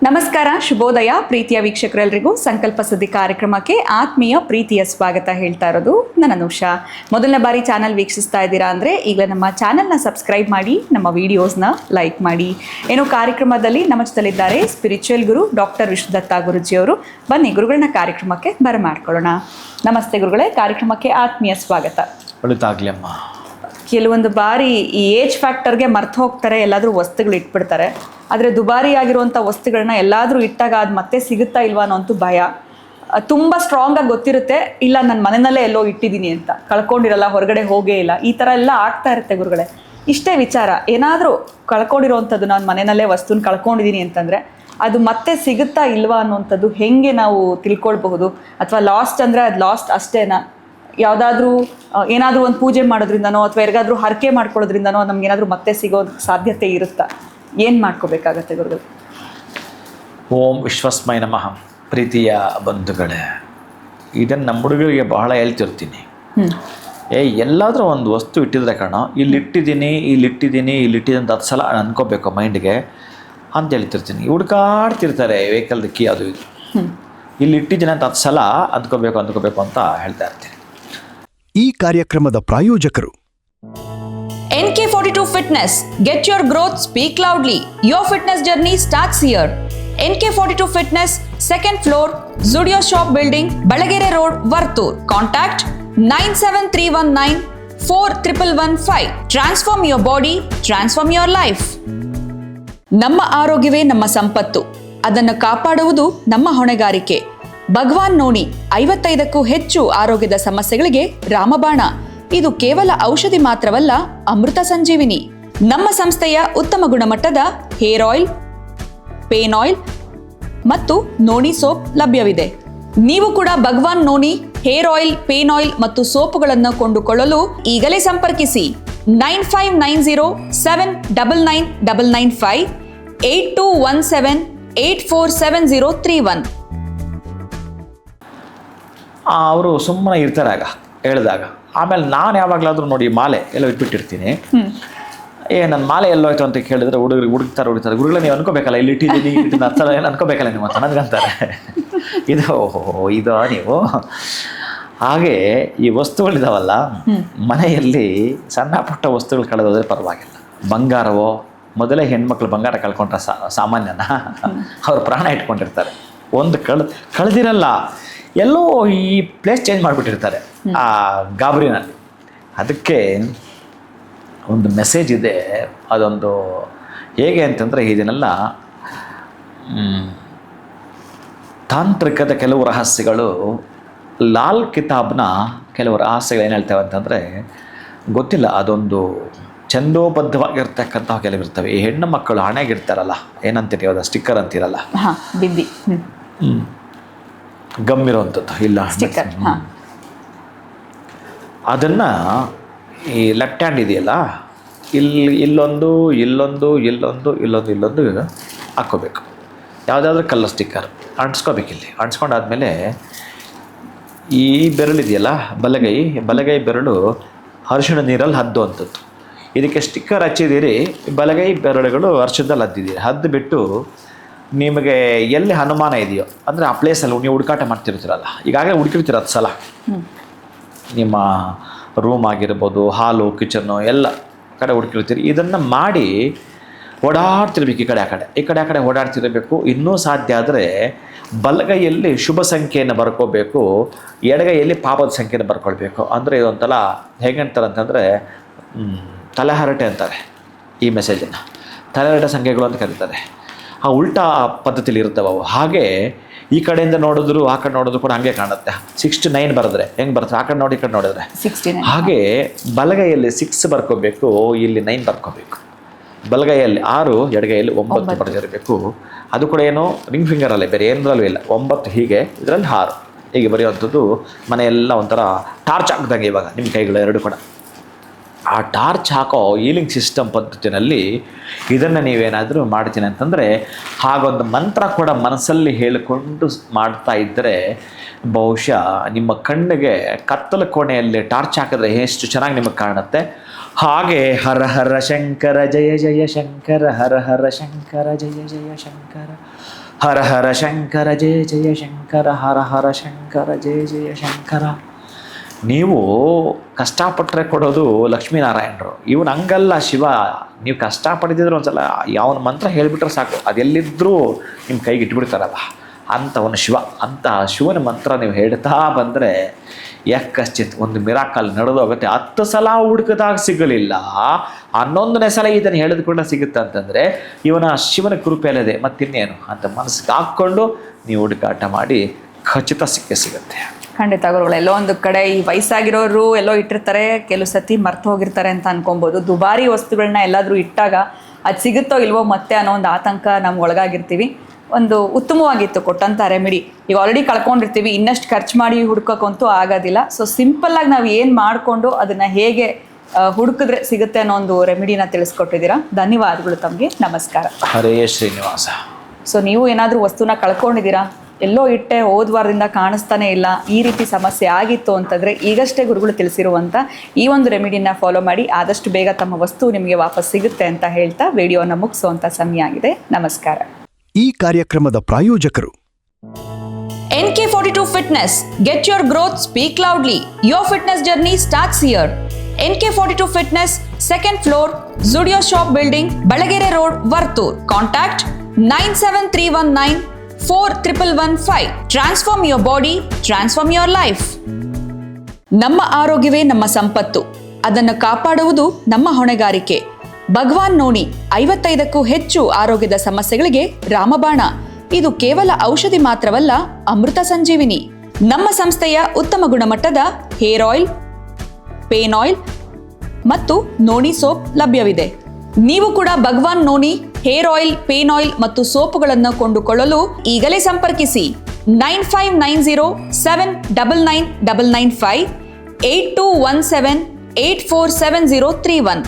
ನಮಸ್ಕಾರ, ಶುಭೋದಯ ಪ್ರೀತಿಯ ವೀಕ್ಷಕರೆಲ್ಲರಿಗೂ ಸಂಕಲ್ಪ ಸುದ್ದಿ ಕಾರ್ಯಕ್ರಮಕ್ಕೆ ಆತ್ಮೀಯ ಪ್ರೀತಿಯ ಸ್ವಾಗತ ಹೇಳ್ತಾ ಇರೋದು ನನ್ನ ಅನುಷಾ. ಮೊದಲನೇ ಬಾರಿ ಚಾನಲ್ ವೀಕ್ಷಿಸ್ತಾ ಇದ್ದೀರಾ ಅಂದರೆ ಈಗಲೇ ನಮ್ಮ ಚಾನಲ್ನ ಸಬ್ಸ್ಕ್ರೈಬ್ ಮಾಡಿ, ನಮ್ಮ ವಿಡಿಯೋಸ್ನ ಲೈಕ್ ಮಾಡಿ. ಏನು ಕಾರ್ಯಕ್ರಮದಲ್ಲಿ ನಮ್ಮ ಜೊತೆಲಿದ್ದಾರೆ ಸ್ಪಿರಿಚುವಲ್ ಗುರು ಡಾಕ್ಟರ್ ವಿಷ್ಣುದತ್ತ ಗುರುಜಿಯವರು. ಬನ್ನಿ ಗುರುಗಳನ್ನ ಕಾರ್ಯಕ್ರಮಕ್ಕೆ ಬರಮಾಡ್ಕೊಳ್ಳೋಣ. ನಮಸ್ತೆ ಗುರುಗಳೇ, ಕಾರ್ಯಕ್ರಮಕ್ಕೆ ಆತ್ಮೀಯ ಸ್ವಾಗತ. ಒಳಿತಾಗ್ಲಿ ಅಮ್ಮ. ಕೆಲವೊಂದು ಬಾರಿ ಈ ಏಜ್ ಫ್ಯಾಕ್ಟರ್ಗೆ ಮರ್ತು ಹೋಗ್ತಾರೆ, ಎಲ್ಲಾದರೂ ವಸ್ತುಗಳು ಇಟ್ಬಿಡ್ತಾರೆ. ಆದರೆ ದುಬಾರಿ ಆಗಿರುವಂಥ ವಸ್ತುಗಳನ್ನ ಎಲ್ಲಾದರೂ ಇಟ್ಟಾಗ ಅದು ಮತ್ತೆ ಸಿಗುತ್ತಾ ಇಲ್ವಾ ಅನ್ನೋಂಥ ಭಯ. ತುಂಬ ಸ್ಟ್ರಾಂಗಾಗಿ ಗೊತ್ತಿರುತ್ತೆ, ಇಲ್ಲ ನನ್ನ ಮನೆಯಲ್ಲೇ ಎಲ್ಲೋ ಇಟ್ಟಿದ್ದೀನಿ ಅಂತ, ಕಳ್ಕೊಂಡಿರಲ್ಲ, ಹೊರಗಡೆ ಹೋಗೇ ಇಲ್ಲ, ಈ ಥರ ಎಲ್ಲ ಆಗ್ತಾ ಇರುತ್ತೆ ಗುರುಗಳೇ. ಇಷ್ಟೇ ವಿಚಾರ, ಏನಾದರೂ ಕಳ್ಕೊಂಡಿರೋವಂಥದ್ದು, ನಾನು ಮನೆಯಲ್ಲೇ ವಸ್ತುನ ಕಳ್ಕೊಂಡಿದ್ದೀನಿ ಅಂತಂದರೆ ಅದು ಮತ್ತೆ ಸಿಗುತ್ತಾ ಇಲ್ವಾ ಅನ್ನೋವಂಥದ್ದು ಹೇಗೆ ನಾವು ತಿಳ್ಕೊಳ್ಬಹುದು? ಅಥವಾ ಲಾಸ್ಟ್ ಅಂದರೆ ಅದು ಲಾಸ್ಟ್ ಅಷ್ಟೇನಾ? ಯಾವುದಾದ್ರೂ ಏನಾದರೂ ಒಂದು ಪೂಜೆ ಮಾಡೋದ್ರಿಂದನೋ ಅಥವಾ ಯಾರಿಗಾದ್ರೂ ಹರಕೆ ಮಾಡ್ಕೊಳ್ಳೋದ್ರಿಂದನೋ ನಮ್ಗೇನಾದರೂ ಮತ್ತೆ ಸಿಗೋ ಸಾಧ್ಯತೆ ಇರುತ್ತಾ? ಏನು ಮಾಡ್ಕೋಬೇಕಾಗತ್ತೆ ಗುರುಗಳು? ಓಂ ವಿಶ್ವಸ್ಮೈ ನಮಃ. ಪ್ರೀತಿಯ ಬಂಧುಗಳೇ, ಇದನ್ನು ನಮ್ಮ ಹುಡುಗರಿಗೆ ಬಹಳ ಹೇಳ್ತಿರ್ತೀನಿ. ಎಲ್ಲಾದರೂ ಒಂದು ವಸ್ತು ಇಟ್ಟಿದ್ರೆ ಇಲ್ಲಿಟ್ಟಿದ್ದೀನಿ ಅಂತ 10 ಸಲ ಅನ್ಕೋಬೇಕು ಮೈಂಡ್ಗೆ ಅಂತ ಹೇಳ್ತಿರ್ತೀನಿ. ಹುಡುಕಾಡ್ತಿರ್ತಾರೆ ವೆಹಿಕಲ್ದ ಕೀ ಅದು ಇದು. ಇಲ್ಲಿ ಇಟ್ಟಿದ್ದೀನಿ ಅಂತ 10 ಸಲ ಅಂದ್ಕೋಬೇಕು ಅಂತ ಹೇಳ್ತಾ ಇರ್ತೀನಿ. ಈ ಕಾರ್ಯಕ್ರಮದ ಪ್ರಾಯೋಜಕರು NK42 Fitness. Get your growth, speak loudly. Your fitness journey starts here. NK42 Fitness, 2nd floor, Zudio Shop Building, Balagere Road, Vartur. Contact 973194115. Transform your body, transform your life. ನಮ್ಮ ಆರೋಗ್ಯವೇ ನಮ್ಮ ಸಂಪತ್ತು, ಅದನ್ನು ಕಾಪಾಡುವುದು ನಮ್ಮ ಹೊಣೆಗಾರಿಕೆ. ಭಗವಾನ್ ನೋಣಿ 55ಕ್ಕೂ ಹೆಚ್ಚು ಆರೋಗ್ಯದ ಸಮಸ್ಯೆಗಳಿಗೆ ರಾಮಬಾಣ. ಇದು ಕೇವಲ ಔಷಧಿ ಮಾತ್ರವಲ್ಲ, ಅಮೃತ ಸಂಜೀವಿನಿ. ನಮ್ಮ ಸಂಸ್ಥೆಯ ಉತ್ತಮ ಗುಣಮಟ್ಟದ ಹೇರ್ ಆಯಿಲ್, ಪೇನ್ ಆಯಿಲ್ ಮತ್ತು ನೋಣಿ ಸೋಪ್ ಲಭ್ಯವಿದೆ. ನೀವು ಕೂಡ ಭಗವಾನ್ ನೋಣಿ ಹೇರ್ ಆಯಿಲ್, ಪೇನ್ ಆಯಿಲ್ ಮತ್ತು ಸೋಪುಗಳನ್ನು ಕೊಂಡುಕೊಳ್ಳಲು ಈಗಲೇ ಸಂಪರ್ಕಿಸಿ 9590799995 8217847031. ಅವರು ಸುಮ್ಮನೆ ಇರ್ತಾರೆ ಹೇಳಿದಾಗ. ಆಮೇಲೆ ನಾನು ಯಾವಾಗಲಾದರೂ ನೋಡಿ ಮಾಲೆ ಎಲ್ಲೋ ಇಟ್ಬಿಟ್ಟಿರ್ತೀನಿ. ನನ್ನ ಮಾಲೆ ಎಲ್ಲೋಯ್ತು ಅಂತ ಕೇಳಿದ್ರೆ ಹುಡುಕ್ತಾರೆ. ಗುರುಗಳೇ ನೀವು ಅನ್ಕೋಬೇಕಲ್ಲ, ಇಲ್ಲಿ ಇಟ್ಟಿದ್ದೀನಿ ಅರ್ಥಲ್ಲ, ಏನು ಅನ್ಕೋಬೇಕಲ್ಲ ನೀವು ಅಂತ ನನಗಂತಾರೆ. ಇದು ನೀವು ಹಾಗೆ ಈ ವಸ್ತುಗಳಿದಾವಲ್ಲ, ಮನೆಯಲ್ಲಿ ಸಣ್ಣ ಪುಟ್ಟ ವಸ್ತುಗಳು ಕಳೆದೋದ್ರೆ ಪರವಾಗಿಲ್ಲ. ಬಂಗಾರವೋ, ಮೊದಲೇ ಹೆಣ್ಮಕ್ಳು ಬಂಗಾರ ಕಳ್ಕೊಂಡ್ರೆ ಸಾಮಾನ್ಯನ, ಅವ್ರು ಪ್ರಾಣ ಇಟ್ಕೊಂಡಿರ್ತಾರೆ. ಒಂದು ಕಳೆದಿರಲ್ಲ, ಎಲ್ಲೋ ಈ ಪ್ಲೇಸ್ ಚೇಂಜ್ ಮಾಡಿಬಿಟ್ಟಿರ್ತಾರೆ ಆ ಗಾಬರಿನಲ್ಲಿ. ಅದಕ್ಕೆ ಒಂದು ಮೆಸೇಜ್ ಇದೆ. ಅದೊಂದು ಹೇಗೆ ಅಂತಂದರೆ, ಇದನ್ನೆಲ್ಲ ತಾಂತ್ರಿಕದ ಕೆಲವು ರಹಸ್ಯಗಳು, ಲಾಲ್ ಕಿತಾಬ್ನ ಕೆಲವು ರಹಸ್ಯಗಳು ಏನು ಹೇಳ್ತೇವೆ ಅಂತಂದರೆ ಗೊತ್ತಿಲ್ಲ. ಅದೊಂದು ಛಂದೋಬದ್ಧವಾಗಿರ್ತಕ್ಕಂಥ ಕೆಲವಿರ್ತವೆ. ಈ ಹೆಣ್ಣು ಮಕ್ಕಳು ಹಣೆಗಿರ್ತಾರಲ್ಲ, ಏನಂತೀರಿ ಅದು, ಸ್ಟಿಕ್ಕರ್ ಅಂತೀರಲ್ಲ, ಬಿಂದಿ, ಗಮ್ಮಿರುವಂಥದ್ದು ಇಲ್ಲ, ಅದನ್ನು ಈ ಲೆಫ್ಟ್ ಹ್ಯಾಂಡ್ ಇದೆಯಲ್ಲ, ಇಲ್ಲೊಂದು ಹಾಕ್ಕೋಬೇಕು. ಯಾವುದಾದ್ರೂ ಕಲರ್ ಸ್ಟಿಕ್ಕರ್ ಅಂಟಿಸ್ಕೋಬೇಕು. ಇಲ್ಲಿ ಅಂಟಿಸ್ಕೊಂಡಾದ್ಮೇಲೆ ಈ ಬೆರಳಿದೆಯಲ್ಲ, ಬಲಗೈ ಬೆರಳು ಅರಿಶಿಣ ನೀರಲ್ಲಿ ಹದ್ದುವಂಥದ್ದು. ಇದಕ್ಕೆ ಸ್ಟಿಕ್ಕರ್ ಹಚ್ಚಿದ್ದೀರಿ, ಬಲಗೈ ಬೆರಳುಗಳು ಅರಿಶಿಣದಲ್ಲಿ ಹದ್ದಿದ್ದೀರಿ. ಹದ್ದು ಬಿಟ್ಟು ನಿಮಗೆ ಎಲ್ಲಿ ಅನುಮಾನ ಇದೆಯೋ ಅಂದರೆ ಆ ಪ್ಲೇಸಲ್ಲಿ ನೀವು ಹುಡುಕಾಟ ಮಾಡ್ತಿರ್ತೀರಲ್ಲ, ಈಗಾಗಲೇ ಹುಡುಕಿರ್ತೀರ 10 ಸಲ. ನಿಮ್ಮ ರೂಮ್ ಆಗಿರ್ಬೋದು, ಹಾಲು, ಕಿಚನ್ನು ಎಲ್ಲ ಕಡೆ ಹುಡುಕಿರ್ತೀರಿ. ಇದನ್ನು ಮಾಡಿ ಓಡಾಡ್ತಿರ್ಬೇಕು, ಈ ಕಡೆ ಆ ಕಡೆ ಓಡಾಡ್ತಿರಬೇಕು. ಇನ್ನೂ ಸಾಧ್ಯ ಆದರೆ ಬಲಗೈಯಲ್ಲಿ ಶುಭ ಸಂಖ್ಯೆಯನ್ನು ಬರ್ಕೋಬೇಕು, ಎಡಗೈಯಲ್ಲಿ ಪಾಪದ ಸಂಖ್ಯೆಯನ್ನು ಬರ್ಕೊಳ್ಬೇಕು. ಅಂದರೆ ಇದೊಂಥರ ಹೇಗೆ ಅಂತಾರೆ ಅಂತಂದರೆ ತಲೆಹರಟೆ ಅಂತಾರೆ ಈ ಮೆಸೇಜನ್ನು. ತಲೆಹರಟೆ ಸಂಖ್ಯೆಗಳು ಅಂತ ಕರೀತಾರೆ. ಆ ಉಲ್ಟಾ ಪದ್ಧತಿಲಿ ಇರ್ತವೆ ಅವು. ಹಾಗೆ ಈ ಕಡೆಯಿಂದ ನೋಡಿದ್ರು ಆ ಕಡೆ ನೋಡಿದ್ರು ಕೂಡ ಹಾಗೆ ಕಾಣುತ್ತೆ. 6 to 9 ಬರೆದ್ರೆ ಹೆಂಗೆ ಬರ್ತದೆ, ಆ ಕಡೆ ನೋಡಿ ಈ ಕಡೆ ನೋಡಿದ್ರೆ 69. ಹಾಗೆ ಬಲಗೈಯಲ್ಲಿ 6 ಬರ್ಕೋಬೇಕು, ಇಲ್ಲಿ 9 ಬರ್ಕೋಬೇಕು. ಬಲಗೈಯಲ್ಲಿ 6, ಎಡಗೈಯಲ್ಲಿ 9 ಬರೆದಿರಬೇಕು. ಅದು ಕೂಡ ಏನು ರಿಂಗ್ ಫಿಂಗರಲ್ಲೇ, ಬೇರೆ ಏನರಲ್ಲೂ ಇಲ್ಲ. 9 ಹೀಗೆ, ಇದರಲ್ಲಿ 6 ಹೀಗೆ ಬರೆಯುವಂಥದ್ದು. ಮನೆಯೆಲ್ಲ ಒಂಥರ ಟಾರ್ಚ್ ಹಾಕಿದಂಗೆ ಇವಾಗ ನಿಮ್ಮ ಕೈಗಳು ಎರಡು ಕೂಡ. ಆ ಟಾರ್ಚ್ ಹಾಕೋ ಹೀಲಿಂಗ್ ಸಿಸ್ಟಮ್ ಪದ್ಧತಿನಲ್ಲಿ ಇದನ್ನು ನೀವೇನಾದರೂ ಮಾಡ್ತೀನಿ ಅಂತಂದರೆ, ಹಾಗೊಂದು ಮಂತ್ರ ಕೂಡ ಮನಸ್ಸಲ್ಲಿ ಹೇಳಿಕೊಂಡು ಮಾಡ್ತಾ ಇದ್ದರೆ ಬಹುಶಃ ನಿಮ್ಮ ಕಣ್ಣಿಗೆ ಕತ್ತಲ ಕೋಣೆಯಲ್ಲಿ ಟಾರ್ಚ್ ಹಾಕಿದ್ರೆ ಎಷ್ಟು ಚೆನ್ನಾಗಿ ನಿಮಗೆ ಕಾಣುತ್ತೆ. ಹಾಗೆ ಹರ ಹರ ಶಂಕರ ಜಯ ಜಯ ಶಂಕರ, ಹರ ಹರ ಶಂಕರ ಜಯ ಜಯ ಶಂಕರ, ಹರ ಹರ ಶಂಕರ ಜಯ ಜಯ ಶಂಕರ, ಹರ ಹರ ಶಂಕರ ಜಯ ಜಯ ಶಂಕರ. ನೀವು ಕಷ್ಟಪಟ್ಟರೆ ಕೊಡೋದು ಲಕ್ಷ್ಮೀನಾರಾಯಣರು, ಇವನು ಹಂಗಲ್ಲ ಶಿವ. ನೀವು ಕಷ್ಟಪಟ್ಟಿದ್ರೆ ಒಂದ್ಸಲ ಯಾವನ ಮಂತ್ರ ಹೇಳಿಬಿಟ್ರೆ ಸಾಕು, ಅದೆಲ್ಲಿದ್ದರೂ ನಿಮ್ಮ ಕೈಗೆ ಇಟ್ಬಿಡ್ತಾರಲ್ಲ ಅಂಥವನು ಶಿವ. ಅಂತಹ ಶಿವನ ಮಂತ್ರ ನೀವು ಹೇಳ್ತಾ ಬಂದರೆ ಯಾಕಶ್ಚಿತ್ ಒಂದು ಮಿರಾಕಲ್ ನಡೆದೋಗುತ್ತೆ. 10 ಸಲ ಹುಡುಕಿದಾಗ ಸಿಗಲಿಲ್ಲ, 11ನೇ ಸಲ ಇದನ್ನು ಹೇಳಿದ ಕೂಡ ಸಿಗುತ್ತೆ ಅಂತಂದರೆ ಇವನ ಶಿವನ ಕೃಪೆ ಅಲ್ಲದೆ ಮತ್ತಿನ್ನೇನು ಅಂತ ಮನಸ್ಸಿಗೆ ಹಾಕ್ಕೊಂಡು ನೀವು ಹುಡುಕಾಟ ಮಾಡಿ ಖಚಿತ ಸಿಗುತ್ತೆ. ಖಂಡಿತ ಗುರುಗಳು, ಎಲ್ಲೋ ಒಂದು ಕಡೆ ಈ ವಯಸ್ಸಾಗಿರೋರು ಎಲ್ಲೋ ಇಟ್ಟಿರ್ತಾರೆ, ಕೆಲವು ಸತಿ ಮರ್ತು ಹೋಗಿರ್ತಾರೆ ಅಂತ ಅನ್ಕೊಬೋದು. ದುಬಾರಿ ವಸ್ತುಗಳನ್ನ ಎಲ್ಲಾದರೂ ಇಟ್ಟಾಗ ಅದು ಸಿಗುತ್ತೋ ಇಲ್ವೋ ಮತ್ತೆ ಅನ್ನೋ ಒಂದು ಆತಂಕ ನಮ್ಗೆ ಒಳಗಾಗಿರ್ತೀವಿ. ಒಂದು ಉತ್ತಮವಾಗಿತ್ತು ಕೊಟ್ಟಂಥ ರೆಮಿಡಿ. ಈಗ ಆಲ್ರೆಡಿ ಕಳ್ಕೊಂಡಿರ್ತೀವಿ, ಇನ್ನಷ್ಟು ಖರ್ಚು ಮಾಡಿ ಹುಡ್ಕೋಕ್ಕಂತೂ ಆಗೋದಿಲ್ಲ. ಸೊ ಸಿಂಪಲ್ಲಾಗಿ ನಾವು ಏನು ಮಾಡಿಕೊಂಡು ಅದನ್ನು ಹೇಗೆ ಹುಡುಕಿದ್ರೆ ಸಿಗುತ್ತೆ ಅನ್ನೋ ಒಂದು ರೆಮಿಡಿನ ತಿಳಿಸ್ಕೊಟ್ಟಿದ್ದೀರಾ. ಧನ್ಯವಾದಗಳು ತಮಗೆ. ನಮಸ್ಕಾರ. ಹರೇ ಶ್ರೀನಿವಾಸ. ಸೊ ನೀವು ಏನಾದರೂ ವಸ್ತುನ ಕಳ್ಕೊಂಡಿದ್ದೀರಾ, ಎಲ್ಲೋ ಇಟ್ಟೆ ಹೋದ ವಾರದಿಂದ ಕಾಣಿಸ್ತಾನೆ ಇಲ್ಲ, ಈ ರೀತಿ ಸಮಸ್ಯೆ ಆಗಿತ್ತು ಅಂತಂದರೆ ಈಗಷ್ಟೇ ಗುರುಗಳು ತಿಳಿಸಿರುವಂಥ ಈ ಒಂದು ರೆಮಿಡಿನ ಫಾಲೋ ಮಾಡಿ ಆದಷ್ಟು ಬೇಗ ತಮ್ಮ ವಸ್ತು ನಿಮಗೆ ವಾಪಸ್ ಸಿಗುತ್ತೆ ಅಂತ ಹೇಳ್ತಾ ವಿಡಿಯೋನ ಮುಗಿಸುವಂಥ ಸಮಯ ಆಗಿದೆ. ನಮಸ್ಕಾರ. ಈ ಕಾರ್ಯಕ್ರಮದ ಪ್ರಾಯೋಜಕರು NK42 Fitness. Get your growth, speak loudly. Your fitness journey starts here. NK42 Fitness, 2nd floor, Zudio Shop Building, Balagere Road, Vartur. Contact 973194115. Transform your body, transform your life. ನಮ್ಮ ಆರೋಗ್ಯವೇ ನಮ್ಮ ಸಂಪತ್ತು, ಅದನ್ನು ಕಾಪಾಡುವುದು ನಮ್ಮ ಹೊಣೆಗಾರಿಕೆ. ಭಗವಾನ್ ನೋನಿ 55ಕ್ಕೂ ಹೆಚ್ಚು ಆರೋಗ್ಯದ ಸಮಸ್ಯೆಗಳಿಗೆ ರಾಮಬಾಣ. ಇದು ಕೇವಲ ಔಷಧಿ ಮಾತ್ರವಲ್ಲ, ಅಮೃತ ಸಂಜೀವಿನಿ. ನಮ್ಮ ಸಂಸ್ಥೆಯ ಉತ್ತಮ ಗುಣಮಟ್ಟದ ಹೇರ್ ಆಯಿಲ್, ಪೇನ್ ಆಯಿಲ್ ಮತ್ತು ನೋನಿ ಸೋಪ್ ಲಭ್ಯವಿದೆ. ನೀವು ಕೂಡ Bhagwan noni hair oil, pain oil ಮತ್ತು ಸೋಪುಗಳನ್ನು ಕೊಂಡುಕೊಳ್ಳಲು ಈಗಲೇ ಸಂಪರ್ಕಿಸಿ 9590799995 8217847031.